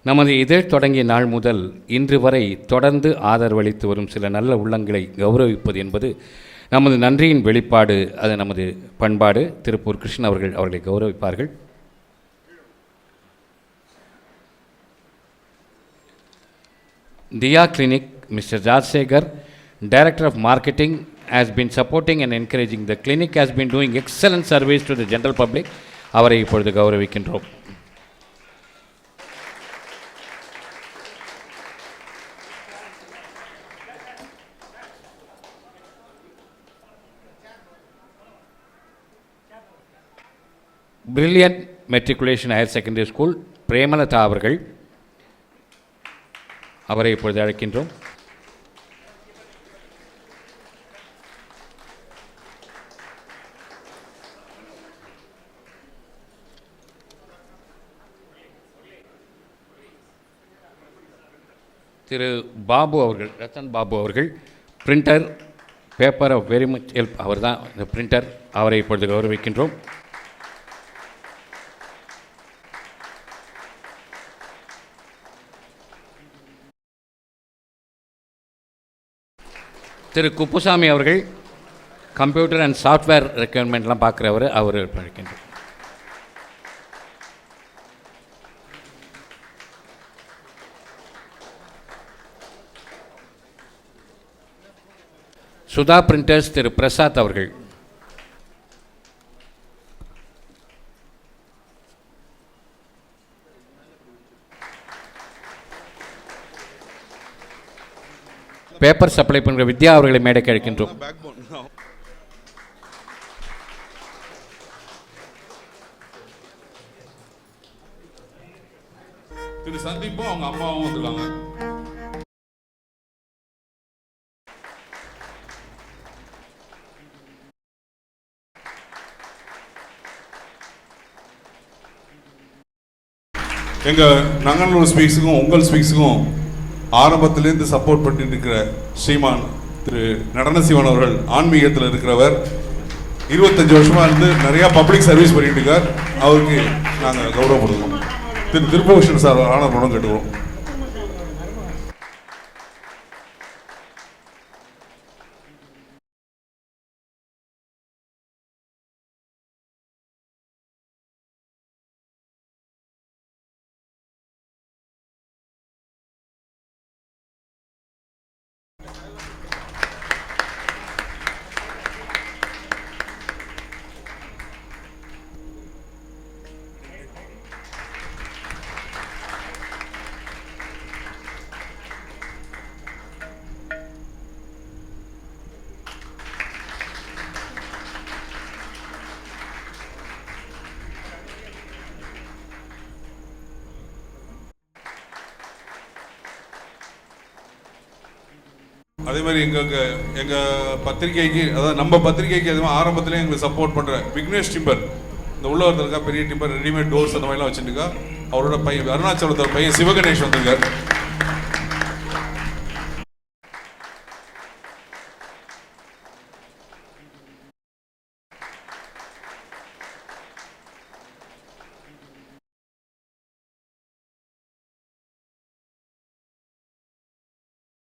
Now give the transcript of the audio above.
நமது இதழ் தொடங்கிய நாள் முதல் இன்று வரை தொடர்ந்து ஆதரவளித்து வரும் சில நல்ல உள்ளங்களை கௌரவிப்பது என்பது நமது நன்றியின் வெளிப்பாடு. அது நமது பண்பாடு. திருப்பூர் கிருஷ்ணன் அவர்களை கௌரவிப்பார்கள். Diya Clinic, Mr. Rajsekhar, Director of Marketing, has been supporting and encouraging. The clinic has been doing excellent service to the general public. அவரை இப்பொழுது கௌரவிக்கின்றோம். Brilliant Matriculation Higher Secondary School, Premalatha அவர்கள், அவரை இப்பொழுது அழைக்கின்றோம். திரு பாபு அவர்கள், ரத்தன் பாபு அவர்கள், printer, paper of very much help, அவர் தான் இந்த பிரிண்டர், அவரை இப்பொழுது கௌரவிக்கின்றோம். திரு குப்புசாமி அவர்கள், கம்ப்யூட்டர் அண்ட் சாஃப்ட்வேர் ரெக்யர்மெண்ட்லாம் பார்க்குறவர், அவர் அழைக்கின்றோம். சுதா பிரிண்டர்ஸ் திரு பிரசாத் அவர்கள், பேப்பர் சப்ளை பண்ணுற வித்யா அவர்களை மேடைக்கு அழைக்கின்றோம். திரு சந்தீப்பும் அவங்க அம்மாவும் வந்துருக்காங்க. எங்க நங்கநல்லூர் ஸ்பீக்ஸுக்கும் உங்கள் ஸ்பீக்ஸுக்கும் ஆரம்பத்திலேருந்து சப்போர்ட் பண்ணிட்டு இருக்கிற ஸ்ரீமான் திரு நடனசிவன் அவர்கள், ஆன்மீகத்தில் இருக்கிறவர், 25 வருஷமா இருந்து நிறைய பப்ளிக் சர்வீஸ் பண்ணிட்டு இருக்கார். அவருக்கு நாங்கள் கௌரவப்படுவோம். திரு திருப்பூஷன் சார் ஆனர் படம் கேட்டுக்கிறோம். அதே மாதிரி எங்கள் பத்திரிகைக்கு, அதாவது நம்ம பத்திரிகைக்கு அதுவும் ஆரம்பத்திலே எங்களுக்கு சப்போர்ட் பண்ணுற விக்னேஷ் டிம்பர், இந்த உள்ள ஒருத்தருக்கா பெரிய டிம்பர் ரெடிமேட் டோர்ஸ் அந்த மாதிரிலாம் வச்சுருக்கா. அவரோட பையன் அருணாச்சலத்தோட பையன் சிவகணேஷ் வந்திருக்கார்.